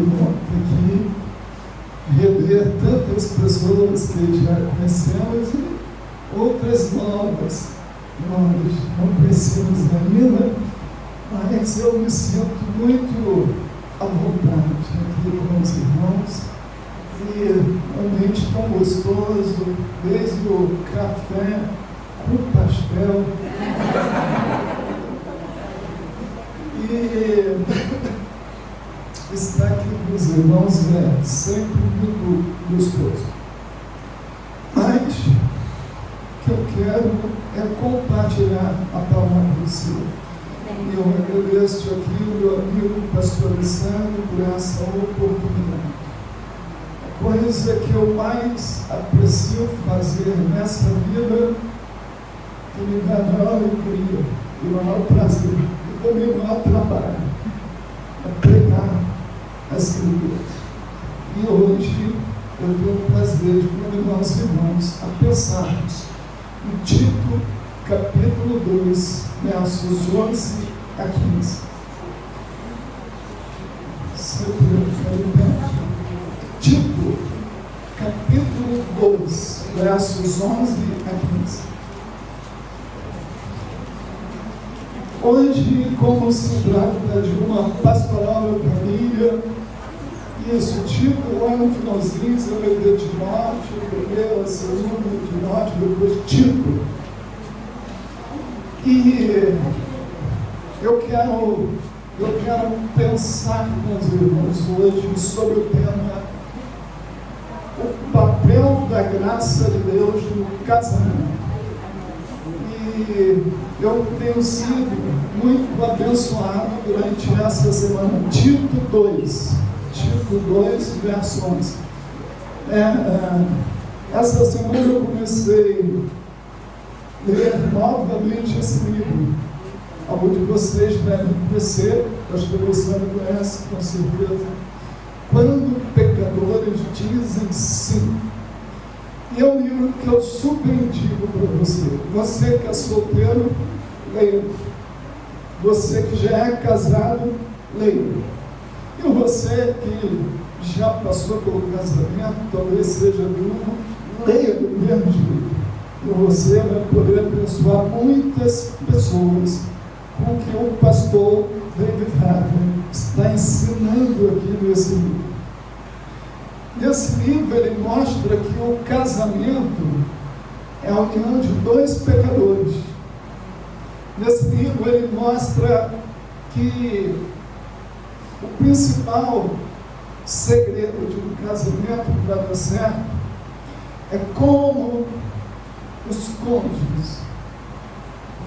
aqui rever tantas pessoas que já conhecemos e outras novas. Nós não conhecemos ainda, mas eu me sinto muito à vontade aqui com os irmãos. E um ambiente tão gostoso, desde o café com pastel. E estar aqui com os irmãos é sempre muito gostoso. Mas o que eu quero é compartilhar a palavra do Senhor. E eu agradeço aqui o meu amigo pastor Alessandro por essa oportunidade. A coisa que eu mais aprecio fazer nessa vida, que me dá a maior alegria e o maior prazer, e também o maior trabalho, é pregar as Escrituras. E hoje eu tenho o prazer de convidar os irmãos a pensarmos no Tito, capítulo 2, versos 11 a 15. Tito, capítulo 2, versos 11 a 15. Hoje, como se trata de uma pastoral da família, isso, Tito, lá no finalzinho, você vai ver Timóteo, primeiro, segundo, Timóteo, depois Tito. E eu quero pensar com os irmãos hoje sobre o tema o papel da graça de Deus no casamento. E eu tenho sido muito abençoado durante essa semana. Tito 2, verso 11. Essa semana eu comecei a ler novamente esse livro. Alguns de vocês devem conhecer, o pastor Alessandro conhece com certeza. Quando pecadores dizem sim. E é um livro que eu super indico para você. Você que é solteiro, leia. Você que já é casado, leia. E você que já passou pelo casamento, talvez seja viúvo, leia do mesmo jeito. E você vai poder abençoar muitas pessoas com o que o pastor David Harvey está ensinando aqui nesse livro. Nesse livro ele mostra que o casamento é a união de dois pecadores. Nesse livro ele mostra que o principal segredo de um casamento para dar certo é como os cônjuges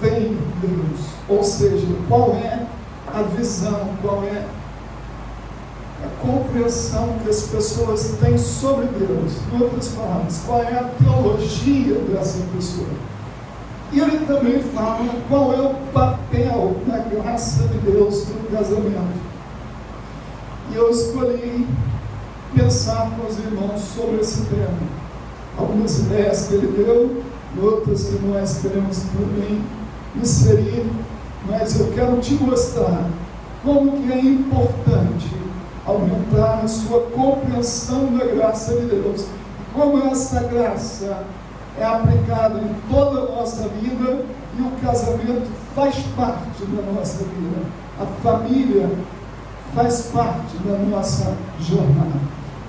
veem Deus, ou seja, qual é a visão, qual é a compreensão que as pessoas têm sobre Deus. Em outras palavras, qual é a teologia dessa pessoa. E ele também fala qual é o papel da graça de Deus no casamento. E eu escolhi pensar com os irmãos sobre esse tema. Algumas ideias que ele deu, e outras que nós queremos também inserir, mas eu quero te mostrar como que é importante aumentar a sua compreensão da graça de Deus. Como essa graça é aplicada em toda a nossa vida e o casamento faz parte da nossa vida. A família faz parte da nossa jornada.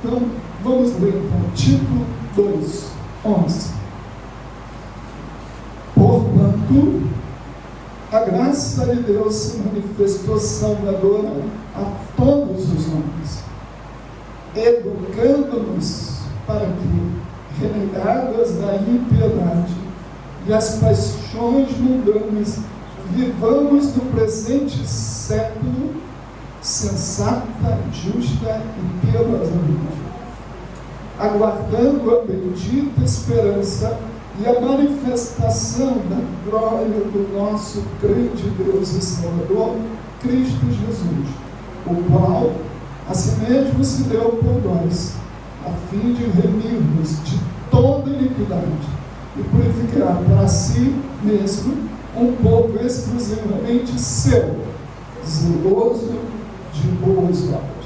Então, vamos ler então, Tito 2, 11. Porquanto a graça de Deus se manifestou salvadora a todos os homens, educando-nos para que, renegadas da impiedade e as paixões mundanas, vivamos no presente século sensata, justa e piedosamente, aguardando a bendita esperança e a manifestação da glória do nosso grande Deus e Salvador, Cristo Jesus, o qual a si mesmo se deu por nós, a fim de remir-nos de toda iniquidade e purificar para si mesmo um povo exclusivamente seu, zeloso de boas obras.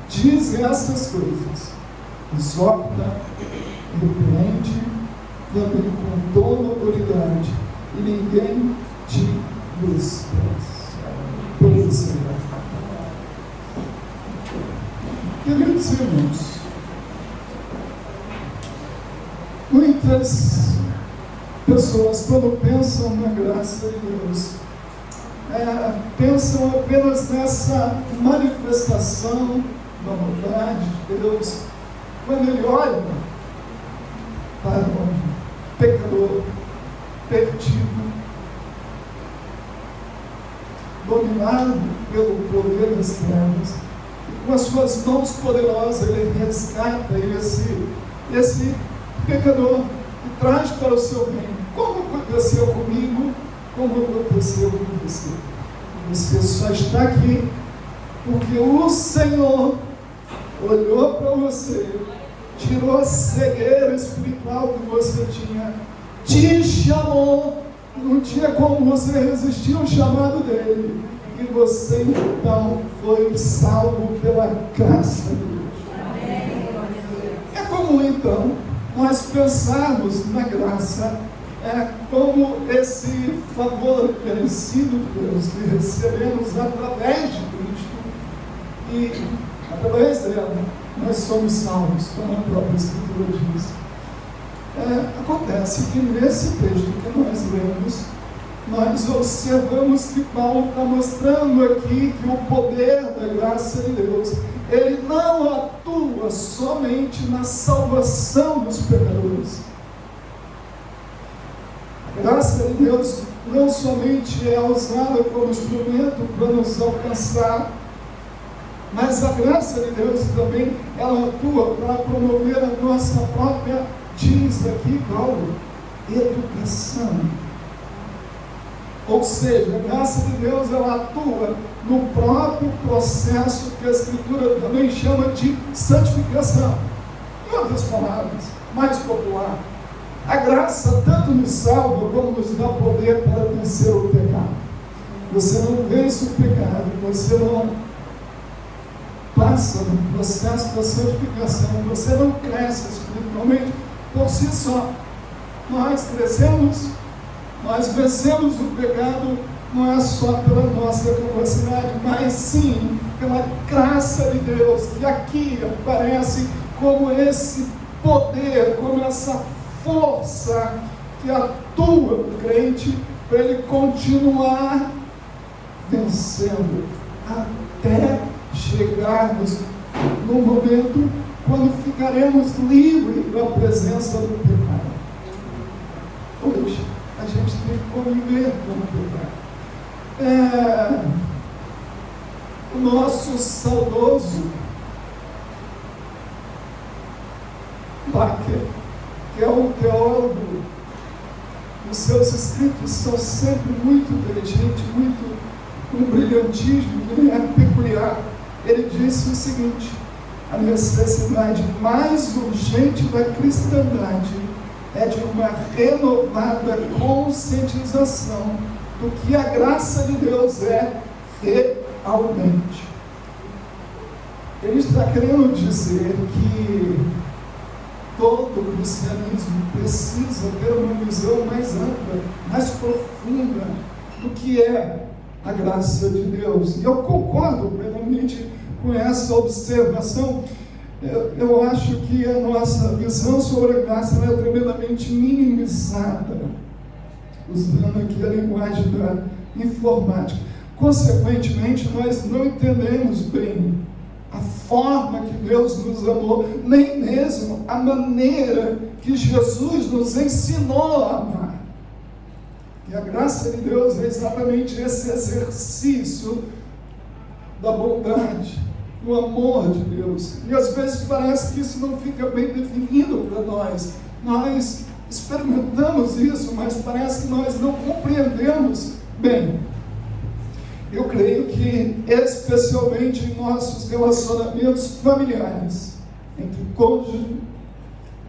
diz essas coisas, exorta, repreende, também com toda autoridade, e ninguém te despreza. Queridos irmãos, muitas pessoas, quando pensam na graça de Deus, pensam apenas nessa manifestação da bondade de Deus, quando ele olha para um pecador perdido, dominado pelo poder das trevas, e com as suas mãos poderosas ele resgata esse pecador e traz para o seu reino, como aconteceu comigo, como aconteceu com você. Você só está aqui porque o Senhor olhou para você, tirou a cegueira espiritual que você tinha, te chamou, não tinha como você resistir ao chamado dele, e você então foi salvo pela graça de Deus. É comum então nós pensarmos na graça como esse favor merecido de Deus que recebemos através de Cristo, e através dela nós somos salvos, como a própria Escritura diz. Acontece que nesse texto que nós lemos, nós observamos que Paulo está mostrando aqui que o poder da graça de Deus, ele não atua somente na salvação dos pecadores. A graça de Deus não somente é usada como instrumento para nos alcançar, mas a graça de Deus também, ela atua para promover a nossa própria, diz aqui Paulo, educação. Ou seja, a graça de Deus, ela atua no próprio processo que a Escritura também chama de santificação. Em outras palavras, mais popular, a graça tanto nos salva como nos dá poder para vencer o pecado. Você não vence o pecado, você não passa no processo da santificação, você não cresce espiritualmente por si só. Nós crescemos, nós vencemos o pecado, não é só pela nossa capacidade, mas sim pela graça de Deus, que aqui aparece como esse poder, como essa força que atua no crente para ele continuar vencendo até chegarmos no momento quando ficaremos livres da presença do pecado. Hoje a gente tem que conviver com o pecado. O nosso saudoso Baker, que é um teólogo, os seus escritos são sempre muito inteligentes, um brilhantismo que é peculiar. Ele disse o seguinte: a necessidade mais urgente da cristandade é de uma renovada conscientização do que a graça de Deus é realmente. Ele está querendo dizer que todo cristianismo precisa ter uma visão mais ampla, mais profunda do que é a graça de Deus. E eu concordo plenamente com essa observação. Eu acho que a nossa visão sobre a graça é tremendamente minimizada, usando aqui a linguagem da informática. Consequentemente, nós não entendemos bem a forma que Deus nos amou, nem mesmo a maneira que Jesus nos ensinou a amar. E a graça de Deus é exatamente esse exercício da bondade, do amor de Deus. E às vezes parece que isso não fica bem definido para nós. Nós experimentamos isso, mas parece que nós não compreendemos bem. Eu creio que, especialmente em nossos relacionamentos familiares, entre cônjuge,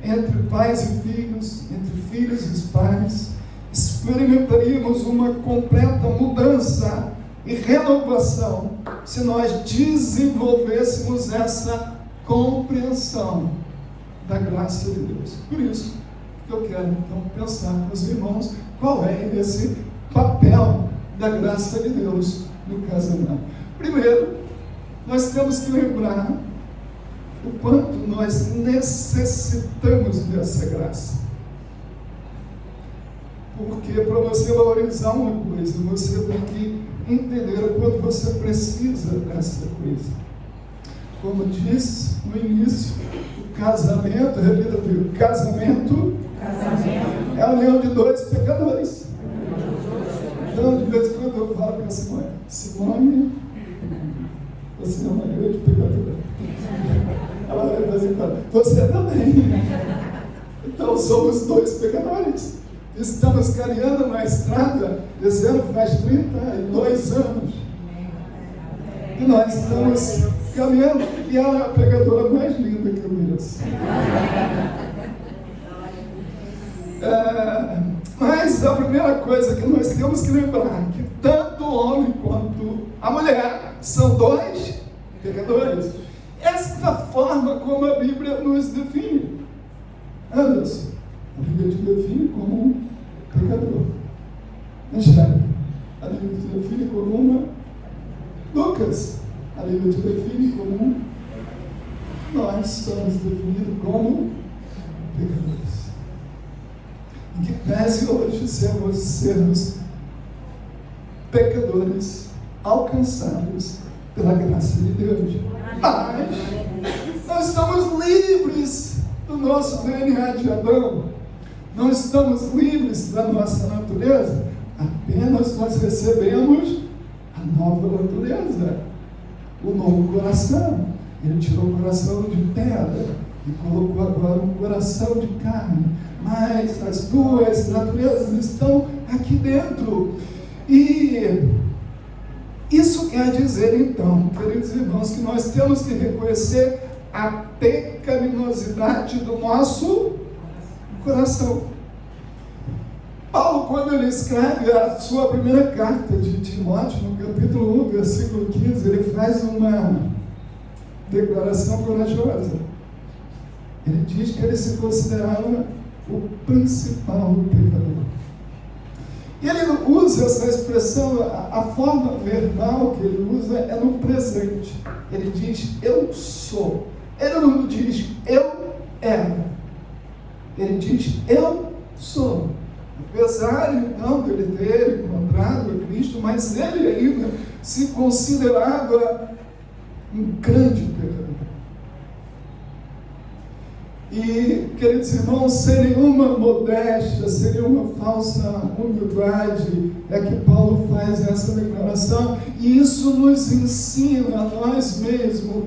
entre pais e filhos, entre filhos e pais, experimentaríamos uma completa mudança e renovação se nós desenvolvêssemos essa compreensão da graça de Deus. Por isso que eu quero então pensar com os irmãos qual é esse papel da graça de Deus no casamento. Primeiro, nós temos que lembrar o quanto nós necessitamos dessa graça. Porque para você valorizar uma coisa, você tem que entender o quanto você precisa dessa coisa. Como disse no início, o casamento, repita comigo, casamento é a união de dois pecadores. Então, de vez em quando eu falo com a Simone, você é uma grande pecadora. Ela vai de vez em quando, você também. Então somos dois pecadores. Estamos caminhando na estrada, esse ano faz 32 anos. E nós estamos caminhando, e ela é a pecadora mais linda que eu conheço. Mas a primeira coisa que nós temos que lembrar, que tanto o homem quanto a mulher são dois pecadores. Esta forma como a Bíblia nos define. Anderson, a Bíblia te define como um pecador. Angélica, a Bíblia te define como uma. Lucas, a Bíblia te define como um. Nós somos definidos como pecadores. Em que pese hoje sermos pecadores alcançados pela graça de Deus. Mas nós estamos livres do nosso DNA de Adão. Não estamos livres da nossa natureza. Apenas nós recebemos a nova natureza, o novo coração. Ele tirou o coração de pedra e colocou agora um coração de carne. Mas as duas naturezas estão aqui dentro. E isso quer dizer, então, queridos irmãos, que nós temos que reconhecer a pecaminosidade do nosso coração. Paulo, quando ele escreve a sua primeira carta de Timóteo, no capítulo 1, versículo 15, ele faz uma declaração corajosa. Ele diz que ele se considerava o principal pecador. E ele usa essa expressão, a forma verbal que ele usa é no presente. Ele diz, eu sou. Ele não diz, eu era. Ele diz, eu sou. Apesar, então, de ele ter encontrado a Cristo, mas ele ainda se considerava um grande pecador. E, queridos irmãos, sem nenhuma modéstia, sem nenhuma falsa humildade, é que Paulo faz essa declaração, e isso nos ensina a nós mesmos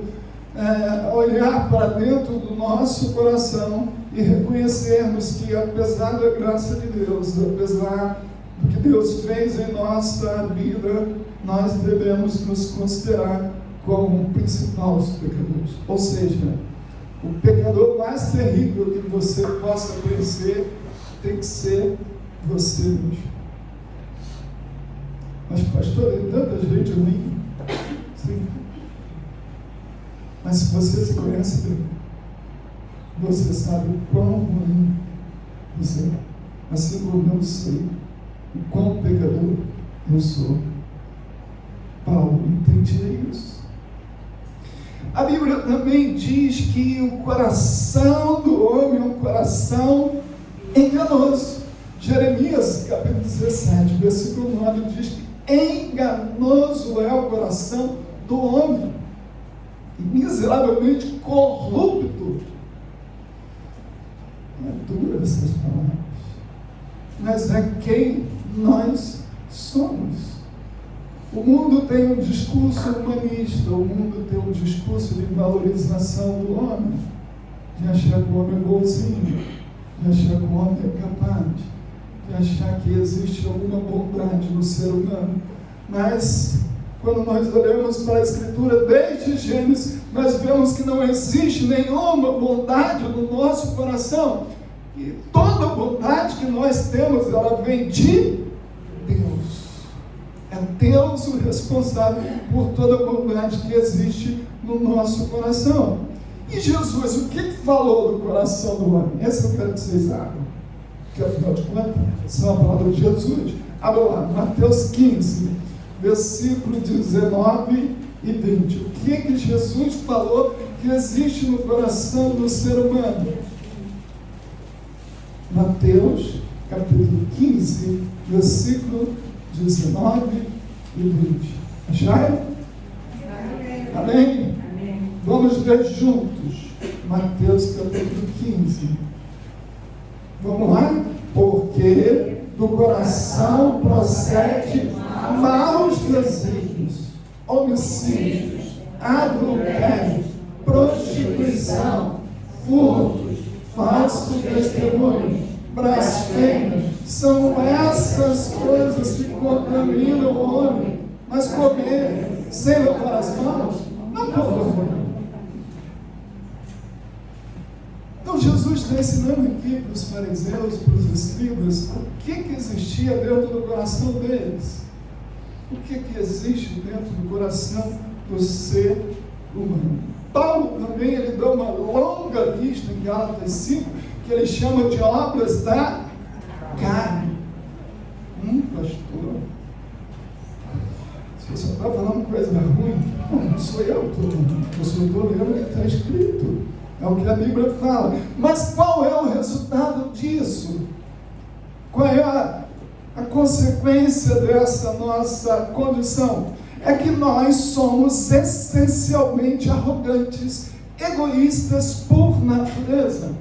a olhar para dentro do nosso coração e reconhecermos que, apesar da graça de Deus, apesar do que Deus fez em nossa vida, nós devemos nos considerar como o principal dos pecadores. Ou seja, o pecador mais terrível que você possa conhecer tem que ser você mesmo. Mas, pastor, tem tanta gente ruim. Sim. Mas se você se conhece bem, você sabe o quão ruim você é. Assim como eu sei o quão pecador eu sou. Paulo entendia isso. A Bíblia também diz que o coração do homem é um coração enganoso. Jeremias, capítulo 17, versículo 9, diz que enganoso é o coração do homem, e miseravelmente corrupto. É dura essas palavras, mas é quem nós somos. O mundo tem um discurso humanista, o mundo tem um discurso de valorização do homem, de achar que o homem é bonzinho, de achar que o homem é capaz, de achar que existe alguma bondade no ser humano. Mas, quando nós olhamos para a Escritura, desde Gênesis, nós vemos que não existe nenhuma bondade no nosso coração. E toda bondade que nós temos, ela vem de Deus. É Deus o responsável por toda a bondade que existe no nosso coração. E Jesus, o que falou do coração do homem? Esse eu quero que vocês abram, que afinal de contas, são a palavra de Jesus. Abra lá, Mateus 15, versículo 19 e 20. O que Jesus falou que existe no coração do ser humano? Mateus, capítulo 15, versículo 19 e 20. Acharam? Amém? Amém? Vamos ver juntos. Mateus, capítulo 15. Vamos lá? Porque do coração procede maus desígnios, homicídios, adultérios, prostituição, furtos, falso testemunho, blasfêmia. São essas coisas que contaminam o homem. Mas comer sem lavar as mãos não contamina. Então Jesus está ensinando aqui para os fariseus, para os escribas, o que existia dentro do coração deles. O que existe dentro do coração do ser humano. Paulo também, ele dá uma longa lista em Gálatas 5, que ele chama de obras da carne. Pastor, se você está falando coisa ruim, não sou eu, eu estou lendo o que está escrito. É o que a Bíblia fala. Mas qual é o resultado disso? Qual é a consequência dessa nossa condição? É que nós somos essencialmente arrogantes, egoístas por natureza.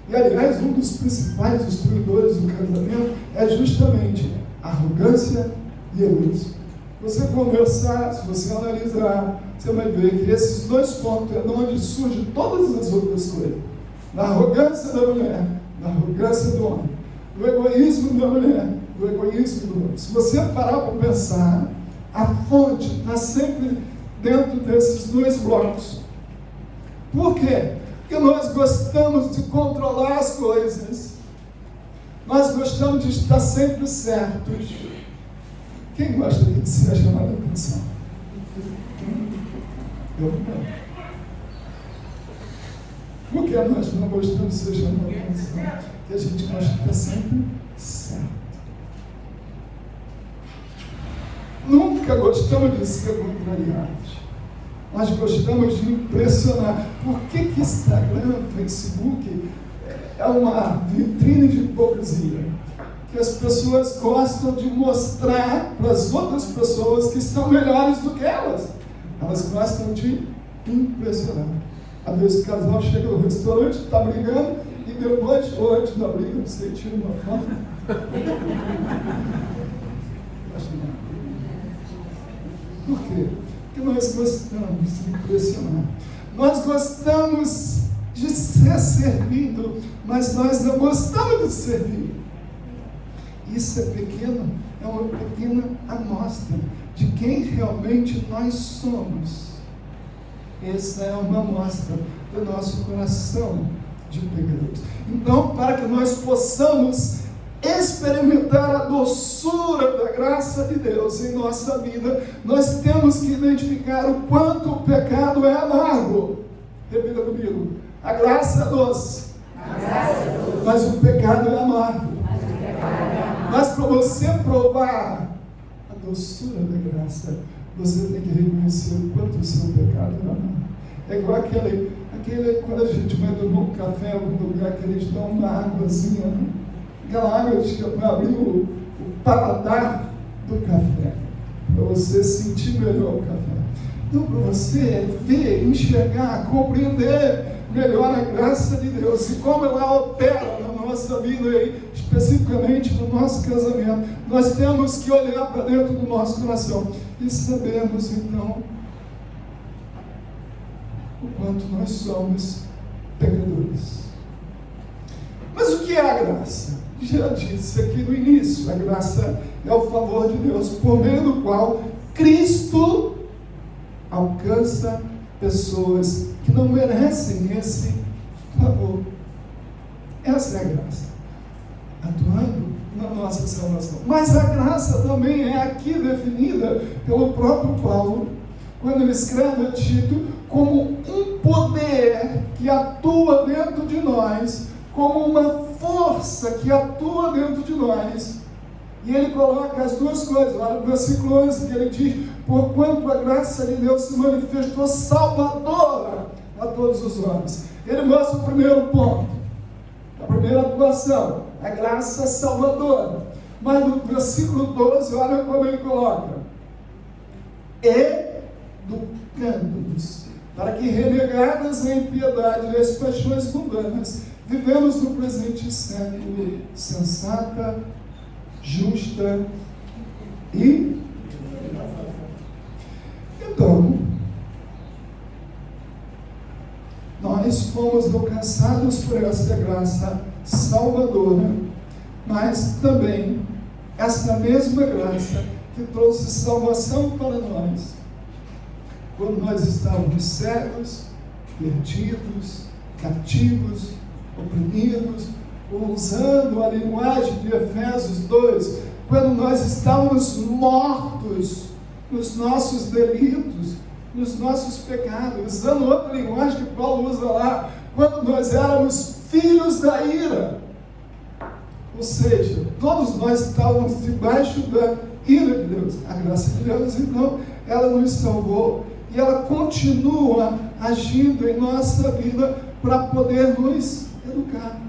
E aliás, um dos principais destruidores do casamento é justamente arrogância e egoísmo. Você conversar, se você analisar, você vai ver que esses dois pontos é de onde surgem todas as outras coisas. Da arrogância da mulher, da arrogância do homem, do egoísmo da mulher, do egoísmo do homem. Se você parar para pensar, a fonte está sempre dentro desses dois blocos. Por quê? Porque nós gostamos de controlar as coisas. Nós gostamos de estar sempre certos. Quem gosta de ser chamado a atenção? Eu não. Por que nós não gostamos de ser chamados a atenção? Porque a gente gosta de estar sempre certo. Nunca gostamos de ser contrariados. Nós gostamos de impressionar. Por que Instagram, Facebook é uma vitrine de hipocrisia? Que as pessoas gostam de mostrar para as outras pessoas que estão melhores do que elas. Elas gostam de impressionar. Às vezes o casal chega no restaurante, está brigando, e depois, ou antes da briga, você tira uma foto. Por quê? Porque nós gostamos de impressionar. Nós gostamos de ser servido, mas nós não gostamos de servir. Isso é pequeno, é uma pequena amostra de quem realmente nós somos. Essa é uma amostra do nosso coração de pecadores. Então, para que nós possamos experimentar a doçura da graça de Deus em nossa vida, nós temos que identificar o quanto o pecado é amargo. Repita comigo: a graça é doce, mas o pecado é amargo. Mas para você provar a doçura da graça, você tem que reconhecer o quanto o seu pecado é amargo. É igual aquele quando a gente vai tomar um café em algum lugar que eles dão uma águazinha, né? Aquela água para abrir o paladar do café, para você sentir melhor o café. Então, para você ver, enxergar, compreender melhor a graça de Deus e como ela opera na nossa vida, especificamente no nosso casamento, nós temos que olhar para dentro do nosso coração e sabermos então o quanto nós somos pecadores. Mas o que é a graça? Já disse aqui no início, a graça é o favor de Deus, por meio do qual Cristo alcança pessoas que não merecem esse favor. Essa é a graça, atuando na nossa salvação. Mas a graça também é aqui definida pelo próprio Paulo, quando ele escreve a Tito, como um poder que atua dentro de nós, como uma força que atua dentro de nós. E ele coloca as duas coisas, lá no versículo 11, que ele diz: porquanto a graça de Deus se manifestou salvadora a todos os homens. Ele mostra o primeiro ponto, a primeira atuação, a graça salvadora. Mas no versículo 12, olha como ele coloca: educando-nos, para que, renegadas a impiedade e as paixões mundanas, vivemos no presente século sensata, justa e... Então, nós fomos alcançados por essa graça salvadora, mas também essa mesma graça que trouxe salvação para nós, quando nós estávamos cegos, perdidos, cativos, oprimidos, usando a linguagem de Efésios 2, quando nós estávamos mortos nos nossos delitos, nos nossos pecados, usando outra linguagem que Paulo usa lá, quando nós éramos filhos da ira. Ou seja, todos nós estávamos debaixo da ira de Deus. A graça de Deus, então, ela nos salvou e ela continua agindo em nossa vida para poder nos educar.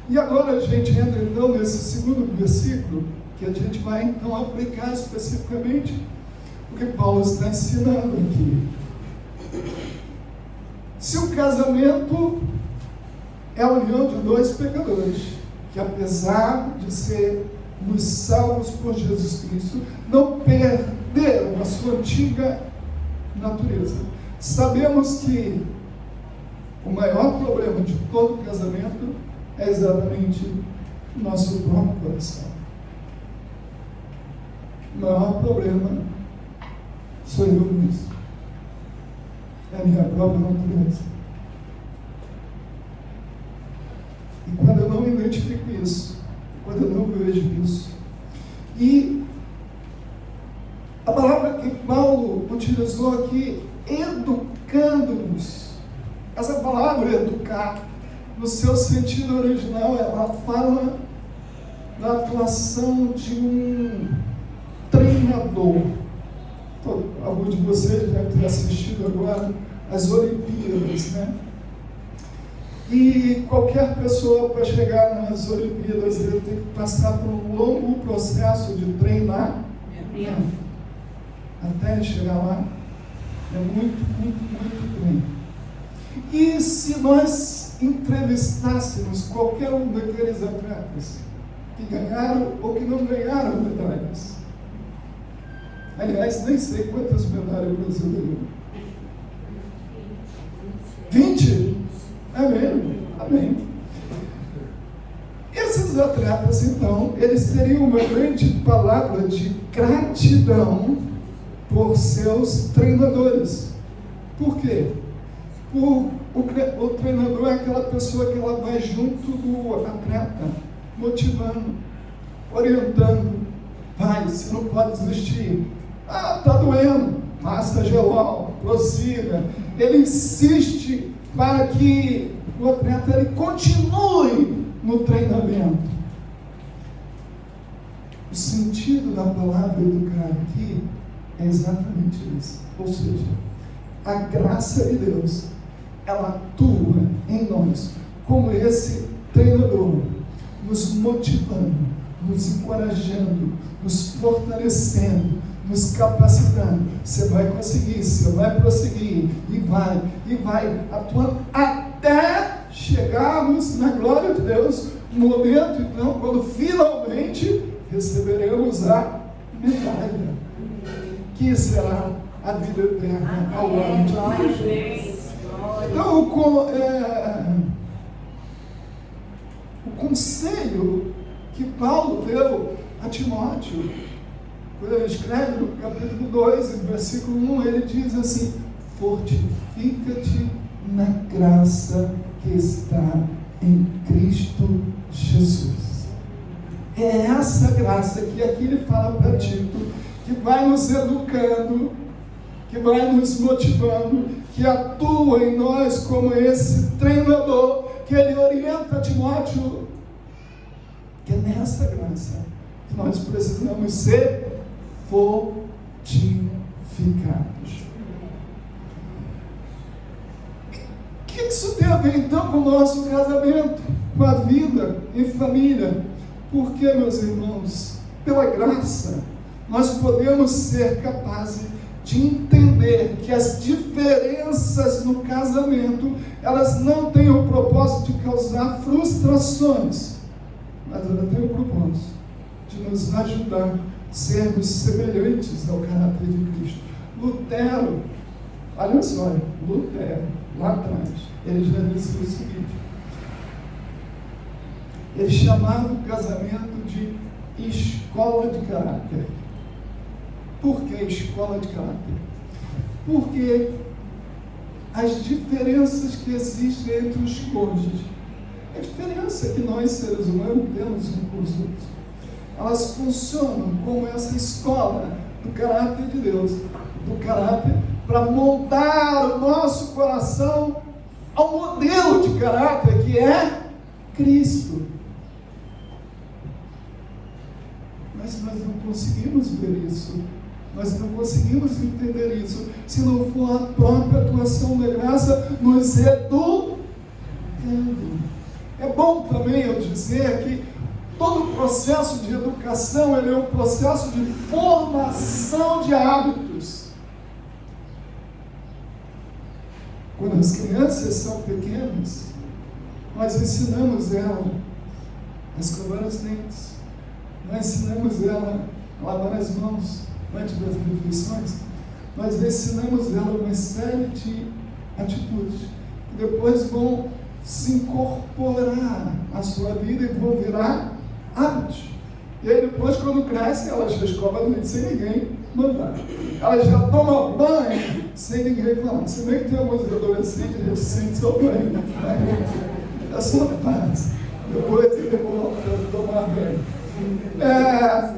E agora a gente entra então nesse segundo versículo, que a gente vai então aplicar especificamente o que Paulo está ensinando aqui. Se o casamento é a união de dois pecadores, que apesar de sermos salvos por Jesus Cristo, não perderam a sua antiga natureza. Sabemos que o maior problema de todo casamento é exatamente o nosso próprio coração. O maior problema sou eu mesmo. É a minha própria natureza. E quando eu não identifico isso, quando eu não vejo isso, e a palavra que Paulo utilizou aqui, educando-nos, essa palavra educar, no seu sentido original, ela fala da atuação de um treinador. Alguns de vocês devem ter assistido agora as Olimpíadas, né? E qualquer pessoa, para chegar nas Olimpíadas, ele tem que passar por um longo processo de treinar até chegar lá. É muito treino. E se nós entrevistássemos qualquer um daqueles atletas que ganharam ou que não ganharam medalhas, aliás, nem sei quantas medalhas o Brasil ganhou. 20? É mesmo? Amém. Esses atletas, então, eles teriam uma grande palavra de gratidão por seus treinadores. Por quê? O treinador é aquela pessoa que ela vai junto do atleta, motivando, orientando. Pai, você não pode desistir. Ah, está doendo. Massa gelol, prossiga. Ele insiste para que o atleta ele continue no treinamento. O sentido da palavra educar aqui é exatamente isso. Ou seja, a graça de Deus, ela atua em nós como esse treinador, nos motivando, nos encorajando, nos fortalecendo, nos capacitando. Você vai conseguir, você vai prosseguir, e vai atuando até chegarmos na glória de Deus, no momento então, quando finalmente receberemos a medalha, que será a vida eterna ao lado de Deus. Então, o conselho que Paulo deu a Timóteo, quando ele escreve no capítulo 2, no versículo 1, ele diz assim: fortifica-te na graça que está em Cristo Jesus. É essa graça que aqui ele fala para Tito, que vai nos educando, que vai nos motivando, que atua em nós como esse treinador, que ele orienta Timóteo, que é nessa graça que nós precisamos ser fortificados. O que isso tem a ver então com o nosso casamento, com a vida em família? Porque, meus irmãos, pela graça, nós podemos ser capazes de entender que as diferenças no casamento, elas não têm o propósito de causar frustrações, mas elas têm o propósito de nos ajudar a sermos semelhantes ao caráter de Cristo. Lutero, olha só, Lutero, lá atrás, ele já disse o seguinte: ele chamava o casamento de escola de caráter. Por que escola de caráter? Porque as diferenças que existem entre os cônjuges, a diferença que nós seres humanos temos uns com os outros, elas funcionam como essa escola do caráter de Deus, do caráter para moldar o nosso coração ao modelo de caráter que é Cristo. Mas nós não conseguimos ver isso, nós não conseguimos entender isso, se não for a própria atuação da graça nos educando. É bom também eu dizer que todo o processo de educação, ele é um processo de formação de hábitos. Quando as crianças são pequenas, nós ensinamos ela a escovar os dentes, nós ensinamos ela a lavar as mãos antes das refeições, nós ensinamos ela uma série de atitudes que depois vão se incorporar à sua vida e vão virar hábitos. E aí depois, quando cresce, ela já escova o dente sem ninguém mandar. Ela já toma banho sem ninguém falar. Se bem que tem alguns adolescentes que sentem seu banho, né? É só paz. Depois ele volta a tomar banho.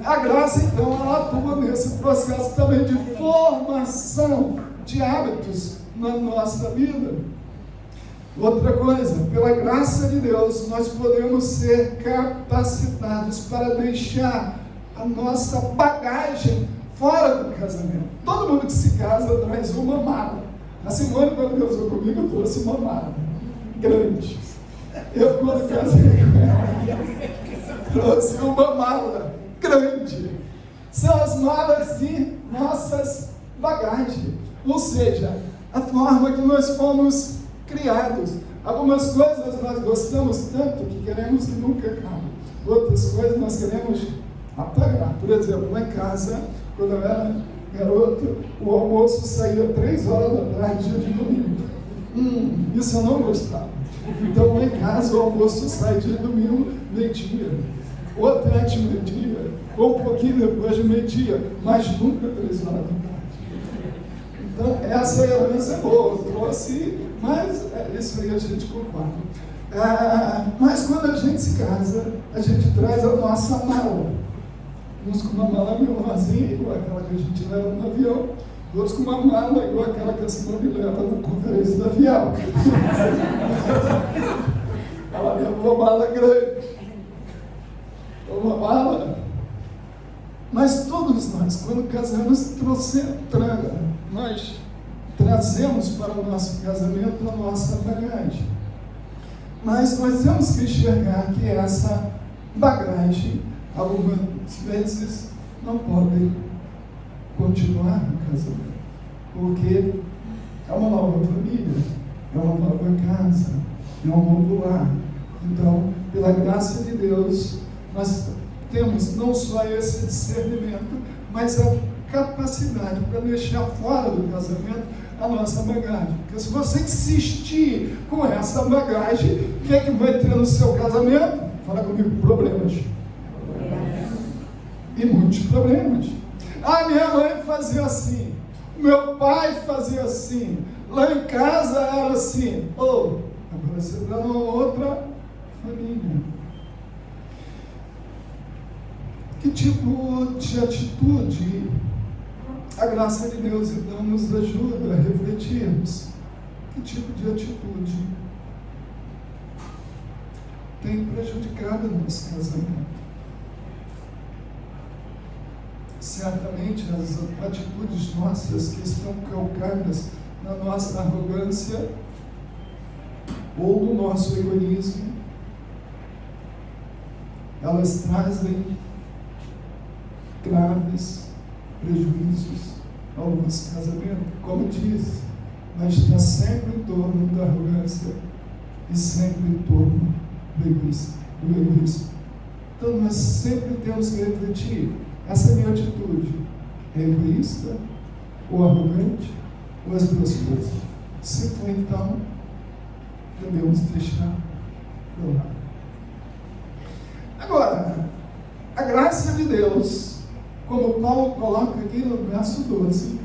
A graça, então, ela atua nesse processo também de formação de hábitos na nossa vida. Outra coisa, pela graça de Deus, nós podemos ser capacitados para deixar a nossa bagagem fora do casamento. Todo mundo que se casa traz uma mala. A Simone, quando casou comigo, trouxe uma mala grande. Eu, quando casei com ela, trouxe uma mala grande. São as malas de nossas bagagens. Ou seja, a forma que nós fomos criados. Algumas coisas nós gostamos tanto que queremos que nunca acabem. Outras coisas nós queremos apagar. Por exemplo, lá em casa, quando eu era garoto, o almoço saía 3 horas da tarde, dia de domingo. Isso eu não gostava. Então lá em casa o almoço sai dia de domingo, meio-dia. Ou até de meio-dia, ou um pouquinho depois de meio-dia, mas nunca 3 horas da tarde. Então, essa herança é boa, eu trouxe, mas isso aí a gente concorda. Mas quando a gente se casa, a gente traz a nossa mala. Uns com uma mala menorzinha, igual aquela que a gente leva no avião, outros com uma mala igual aquela que a Simone leva na conferência do avião. Ela leva uma mala grande, uma mala. Mas todos nós, quando casamos, nós trazemos para o nosso casamento a nossa bagagem. Mas nós temos que enxergar que essa bagagem, algumas vezes, não pode continuar no casamento. Porque é uma nova família, é uma nova casa, é um novo lar. Então, pela graça de Deus, nós temos não só esse discernimento, mas a capacidade para deixar fora do casamento a nossa bagagem. Porque se você insistir com essa bagagem, o que é que vai ter no seu casamento? Fala comigo, problemas. E muitos problemas. Minha mãe fazia assim, meu pai fazia assim, lá em casa era assim. Agora você está numa outra família. Que tipo de atitude a graça de Deus então nos ajuda a refletirmos? Que tipo de atitude tem prejudicado o nosso casamento? Certamente as atitudes nossas que estão calcadas na nossa arrogância ou no nosso egoísmo, elas trazem graves prejuízos ao nosso casamento. Como disse, mas está sempre em torno da arrogância e sempre em torno do egoísmo. Então nós sempre temos que refletir: essa minha atitude é egoísta ou arrogante, ou as duas coisas? Se for, então devemos deixar de lado. Agora, a graça de Deus, como Paulo coloca aqui no verso 12,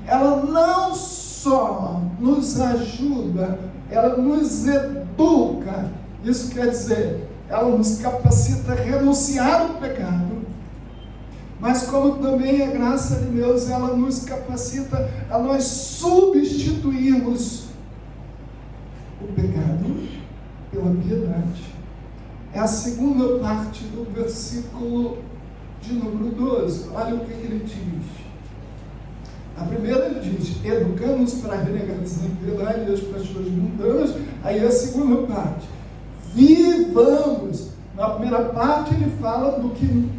ela não só nos ajuda, ela nos educa. Isso quer dizer, ela nos capacita a renunciar ao pecado, mas como também a graça de Deus, ela nos capacita a nós substituirmos o pecado pela piedade. É a segunda parte do versículo de número 12. Olha o que ele diz. A primeira ele diz: educamos para renegar as iniquidades e as paixões mundanas. Aí a segunda parte: vivamos. Na primeira parte ele fala do que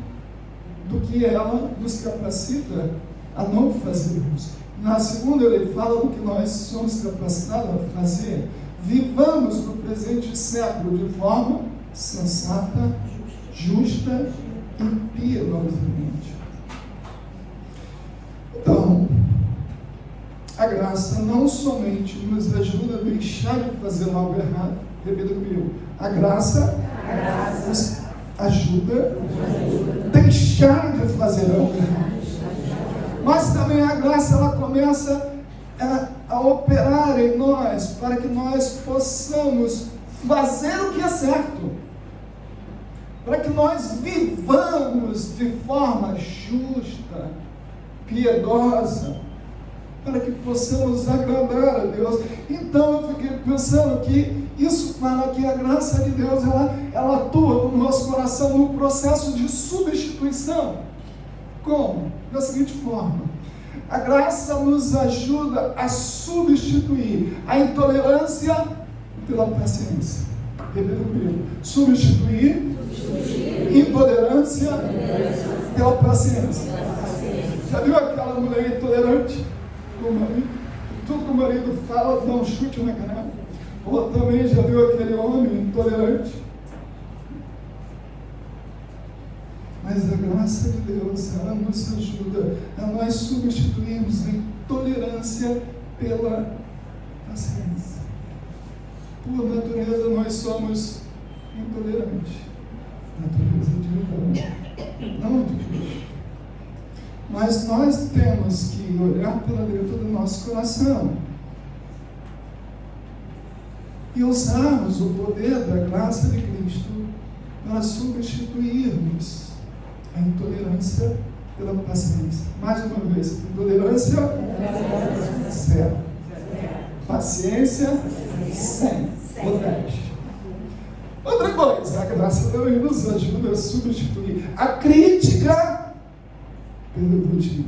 ela nos capacita a não fazermos. Na segunda ele fala do que nós somos capacitados a fazer. Vivamos no presente século de forma sensata, justa e piedosamente. Então, a graça não somente nos ajuda a deixar de fazer algo errado, repita comigo, a graça nos ajuda a deixar de fazer algo errado. Mas também a graça, ela começa a operar em nós, para que nós possamos fazer o que é certo, para que nós vivamos de forma justa, piedosa, para que possamos agradar a Deus. Então eu fiquei pensando que isso fala que a graça de Deus, ela atua no nosso coração no processo de substituição. Como? Da seguinte forma: a graça nos ajuda a substituir a intolerância pela paciência. Substituir intolerância pela paciência. Já viu aquela mulher intolerante com o marido? Tudo que o marido fala, dá um chute na cara. Ou também já viu aquele homem intolerante? Mas a graça de Deus, ela nos ajuda a nós substituirmos a intolerância pela paciência. Por natureza, nós somos intolerantes. Natureza divina, não de Cristo. Mas nós temos que olhar para dentro do nosso coração e usarmos o poder da graça de Cristo para substituirmos a intolerância pela paciência. Mais uma vez, intolerância zero, paciência 100, ou 10. Outra coisa, a graça também nos ajuda a substituir a crítica pelo elogio.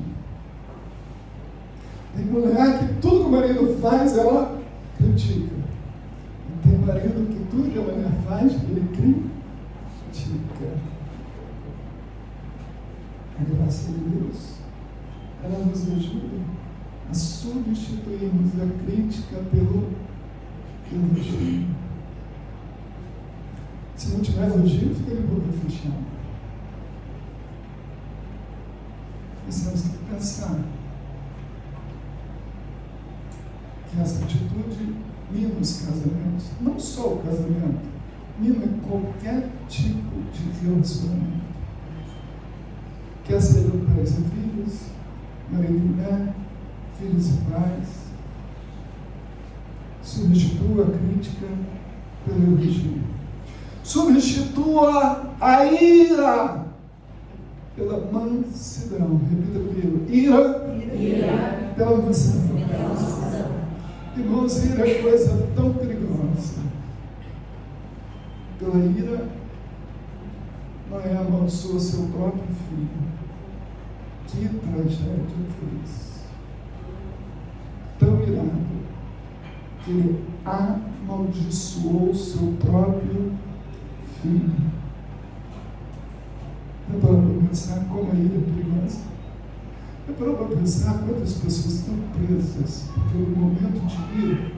Tem mulher que tudo que o marido faz, ela critica. E tem marido que tudo que a mulher faz, ele critica. A graça de Deus, ela nos ajuda a substituirmos a crítica pelo elogio. Se não tiver elogio, fica de boca fechada. Nós temos que pensar que essa atitude mina os casamentos, não só o casamento, mina qualquer tipo de relacionamento. Quer seja pais e filhos, marido e mulher, filhos e pais. Substitua a crítica pelo elogio. Substitua a ira pela mansidão. Repita comigo. Ira pela mansidão. Irmãos, ira é coisa tão perigosa. Pela ira, Noé amaldiçoou seu próprio filho. Que tragédia foi isso? Tão irado que ele amaldiçoou seu próprio filho. Não parou para pensar como a ira é perigosa? Não parou para pensar quantas pessoas estão presas porque no momento de ira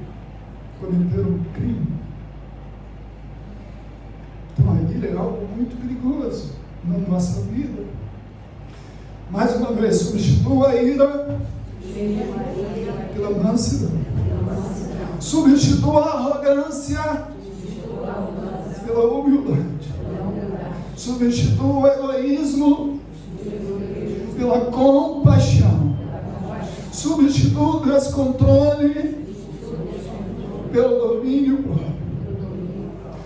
cometeram um crime? Então a ira é algo muito perigoso na nossa vida. Mais uma vez, substitua a ira pela mansidão. Substitua a arrogância pela humildade. Substitua o egoísmo pela compaixão. Substitua o descontrole pelo domínio próprio.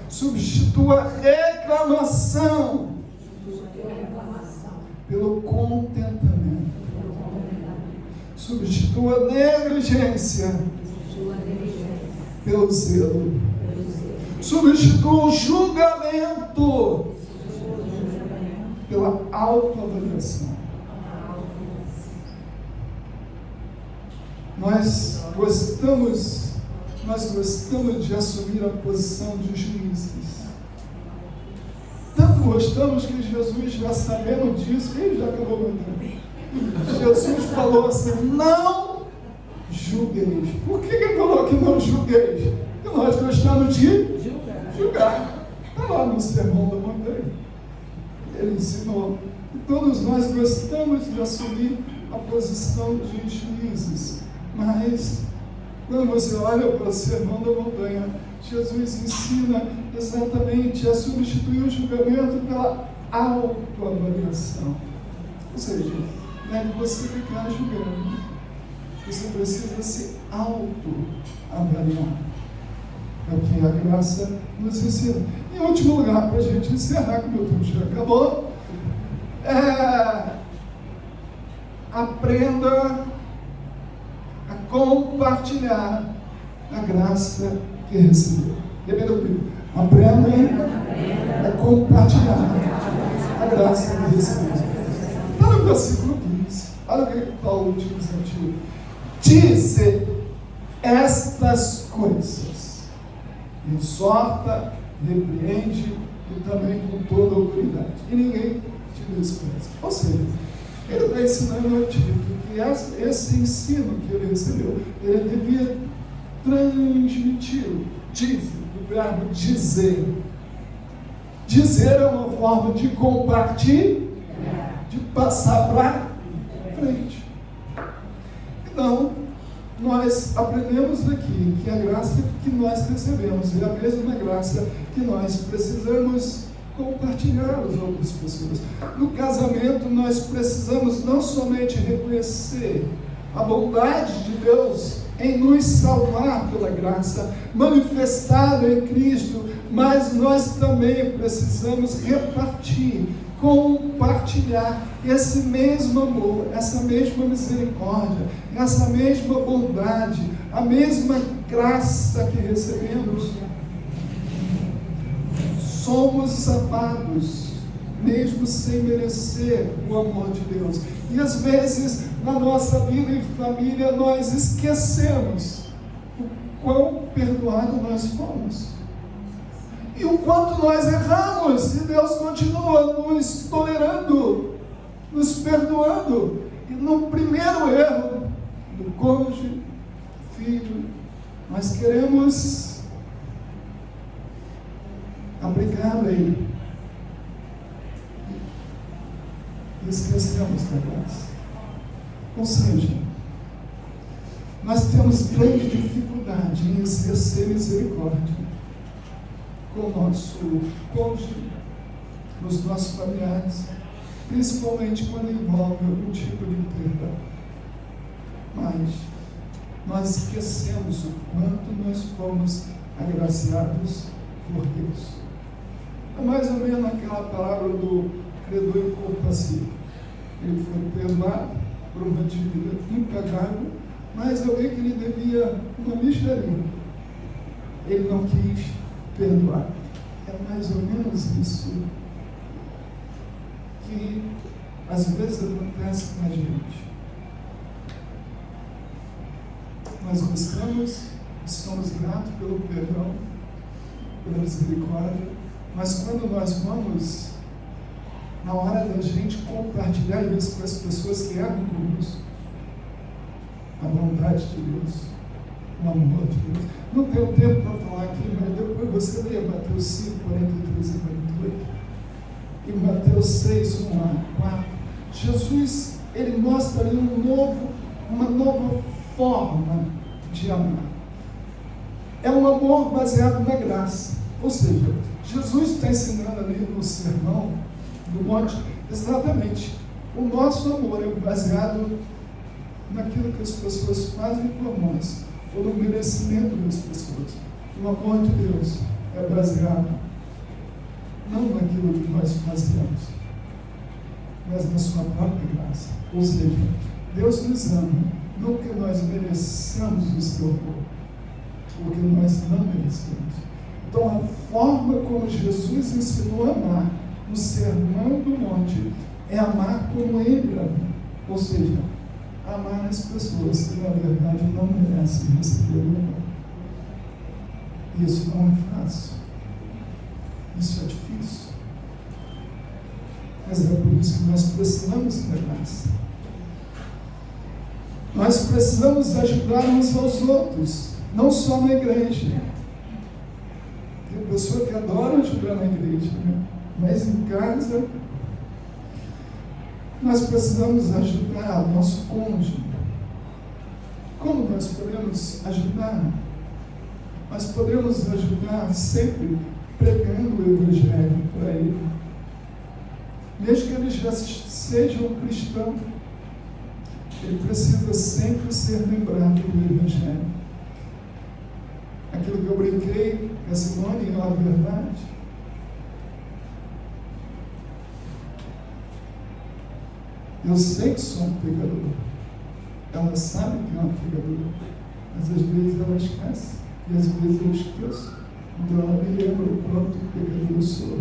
Substitua a reclamação pelo contentamento. Substitua a negligência pelo zelo. Substitua o julgamento pela autoavaliação. Nós gostamos de assumir a posição de juízes. Tanto gostamos que Jesus, já sabendo disso, ele já acabou mandando. Jesus falou assim: não julgueis. Por que ele falou que não julgueis? Porque nós gostamos de julgar. Está lá no Sermão da Montanha. Ele ensinou. E todos nós gostamos de assumir a posição de juízes. Mas, quando você olha para o Sermão da Montanha, Jesus ensina exatamente a substituir o julgamento pela autoavaliação. Ou seja, não é que você ficar julgando. Você precisa se autoavaliar. É o que a graça nos ensina. Em último lugar, para a gente encerrar, que o meu tempo já acabou, aprenda a compartilhar a graça que recebeu. Repita comigo. Aprenda a compartilhar a graça que recebeu. Está no versículo 15. Olha o que Paulo diz aqui. Dize estas coisas, exorta, repreende e também com toda a autoridade. E ninguém te despreza. Ou seja, ele está ensinando a Tito que esse ensino que ele recebeu, ele devia transmiti-lo. Diz, do verbo dizer. Dizer é uma forma de compartilhar, de passar para frente. Então, nós aprendemos aqui que a graça que nós recebemos é a mesma graça que nós precisamos compartilhar às outras pessoas. No casamento, nós precisamos não somente reconhecer a bondade de Deus em nos salvar pela graça, manifestada em Cristo, mas nós também precisamos repartir, compartilhar esse mesmo amor, essa mesma misericórdia, essa mesma bondade, a mesma graça que recebemos. Somos amados, mesmo sem merecer o amor de Deus. E às vezes, na nossa vida em família, nós esquecemos o quão perdoado nós fomos. E o quanto nós erramos, e Deus continua nos tolerando, nos perdoando. E no primeiro erro do cônjuge, filho, nós queremos abrigar a lei. E esquecemos da graça. Ou seja, nós temos grande dificuldade em exercer misericórdia com o nosso cônjuge, nos nossos familiares, principalmente quando envolve algum tipo de perdão. Mas nós esquecemos o quanto nós fomos agraciados por Deus. É mais ou menos aquela palavra do credor incompassível. Ele foi perdoado por uma dívida impagável, mas alguém que lhe devia uma micharia, ele não quis perdoar. É mais ou menos isso que às vezes acontece com a gente. Nós gostamos, somos gratos pelo perdão, pela misericórdia, mas quando nós vamos, na hora da gente compartilhar isso com as pessoas que erram conosco, a bondade de Deus, o amor de Deus. Não tenho tempo para falar aqui, mas depois você lê Mateus 5, 43 e 48, e Mateus 6, 1 a 4. Jesus, ele mostra ali uma nova forma de amar. É um amor baseado na graça. Ou seja, Jesus está ensinando ali no sermão do monte, exatamente, o nosso amor é baseado naquilo que as pessoas fazem por nós, ou no merecimento das pessoas. O amor de Deus é baseado não naquilo que nós fazemos, mas na sua própria graça. Ou seja, Deus nos ama, não que nós mereçamos o seu amor, porque nós não merecemos. Então, a forma como Jesus ensinou a amar no Sermão do Monte é amar como Ele ama. Ou seja, amar as pessoas que, na verdade, não merecem receber o amor. Isso não é fácil. Isso é difícil. Mas é por isso que nós precisamos da graça. Nós precisamos ajudar uns aos outros, não só na igreja. Tem pessoa que adora ajudar na igreja, né? Mas em casa, nós precisamos ajudar o nosso cônjuge. Como nós podemos ajudar? Nós podemos ajudar sempre pregando o Evangelho para ele. Mesmo que ele já seja um cristão, ele precisa sempre ser lembrado do Evangelho. Aquilo que eu brinquei, a Simone é uma verdade. Eu sei que sou um pecador. Ela sabe que é uma pecadora, mas às vezes ela esquece, e às vezes eu esqueço. Então ela me lembra o quanto pecador eu sou.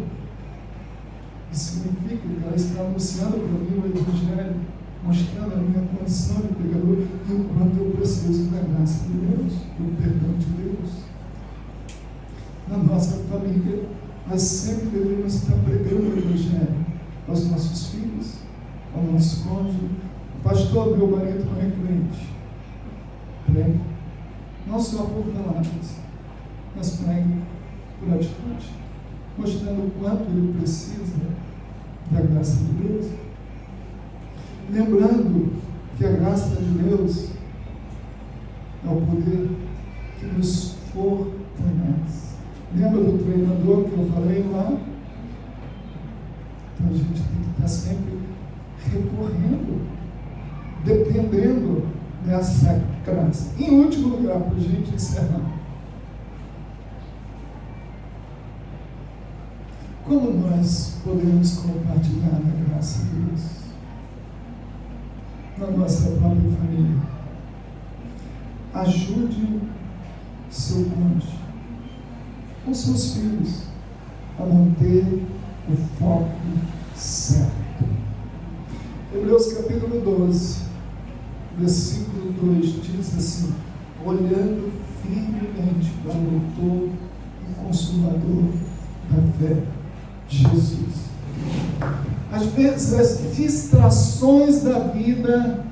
Isso significa que ela está anunciando para mim o Evangelho, mostrando a minha condição de pecador e o quanto eu preciso da graça de Deus, do perdão de Deus. Na nossa família, nós sempre devemos estar pregando o Evangelho aos nossos filhos, ao nosso cônjuge. Pastor, meu marido não é crente. Pregue, não só por palavras, mas pregue por atitude, mostrando o quanto ele precisa da graça de Deus. Lembrando que a graça de Deus é o poder que nos fortalece. Lembra do treinador que eu falei lá? Então a gente tem que estar sempre recorrendo, dependendo dessa graça. Em último lugar, para a gente encerrar, como nós podemos compartilhar a graça de Deus na nossa própria família? Ajude seu cônjuge, com seus filhos, a manter o foco certo. Hebreus capítulo 12, versículo 2 diz assim: olhando firmemente para o autor e consumador da fé, Jesus. Às vezes as distrações da vida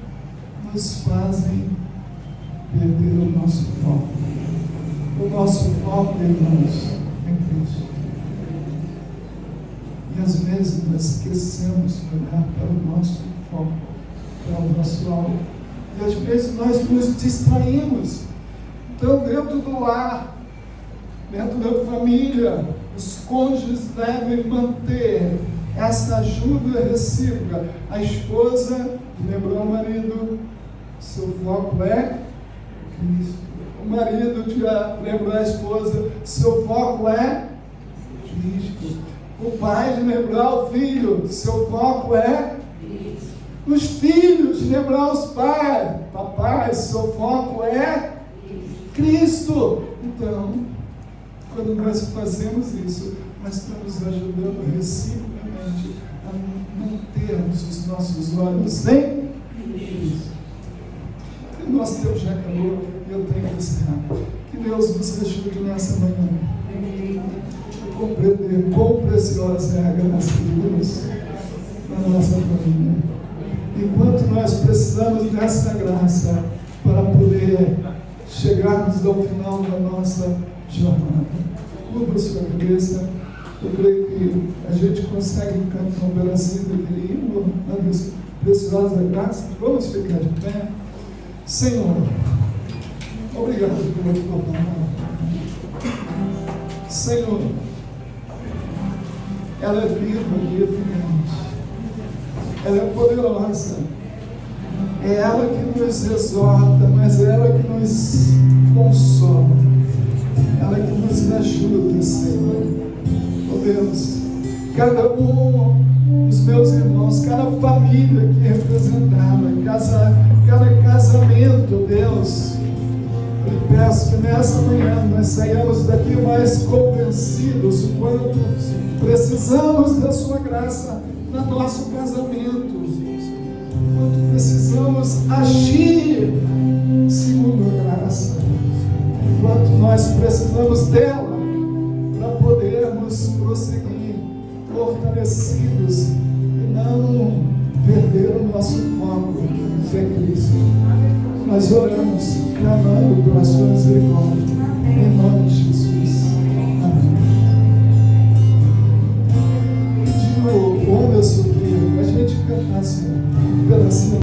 nos fazem perder o nosso foco. O nosso foco, irmãos, é Cristo. E às vezes nós esquecemos de olhar para o nosso foco, para o nosso alvo. E às vezes nós nos distraímos. Então, dentro do lar, dentro da família, os cônjuges devem manter essa ajuda recíproca. A esposa lembrou o marido, seu foco é Cristo. O marido já lembrou a esposa, seu foco é Cristo. O pai de lembrar o filho, seu foco é Cristo. Os filhos, lembrar os pais. Papai, seu foco é Cristo. Então, quando nós fazemos isso, nós estamos ajudando reciprocamente a mantermos os nossos olhos em Cristo. O nosso tempo já acabou e eu tenho que encerrar. Que Deus nos ajude nessa manhã a compreender quão preciosa é a graça de Deus na nossa família. Enquanto nós precisamos dessa graça para poder chegarmos ao final da nossa jornada. Cubra sua cabeça. Eu creio que a gente consegue cantar um pedacinho daquele hino, preciosa graça. Vamos ficar de pé. Senhor, obrigado pela tua palavra. Senhor, ela é viva e eficaz. Ela é poderosa. É ela que nos exorta, mas é ela que nos consola. Ela que nos ajuda, Senhor. Oh Deus, cada dos meus irmãos, cada família que representava, cada casamento, Deus, eu lhe peço que nessa manhã nós saiamos daqui mais convencidos o quanto precisamos da sua graça no nosso casamento, quanto precisamos agir segundo a graça, quanto nós precisamos dela para podermos prosseguir fortalecidos e não perder o nosso foco, que é Cristo. Nós oramos clamando pela sua misericórdia, em nome de Jesus. Amém. Pediu o homem a sofrer, a gente cantasse um pedacinho.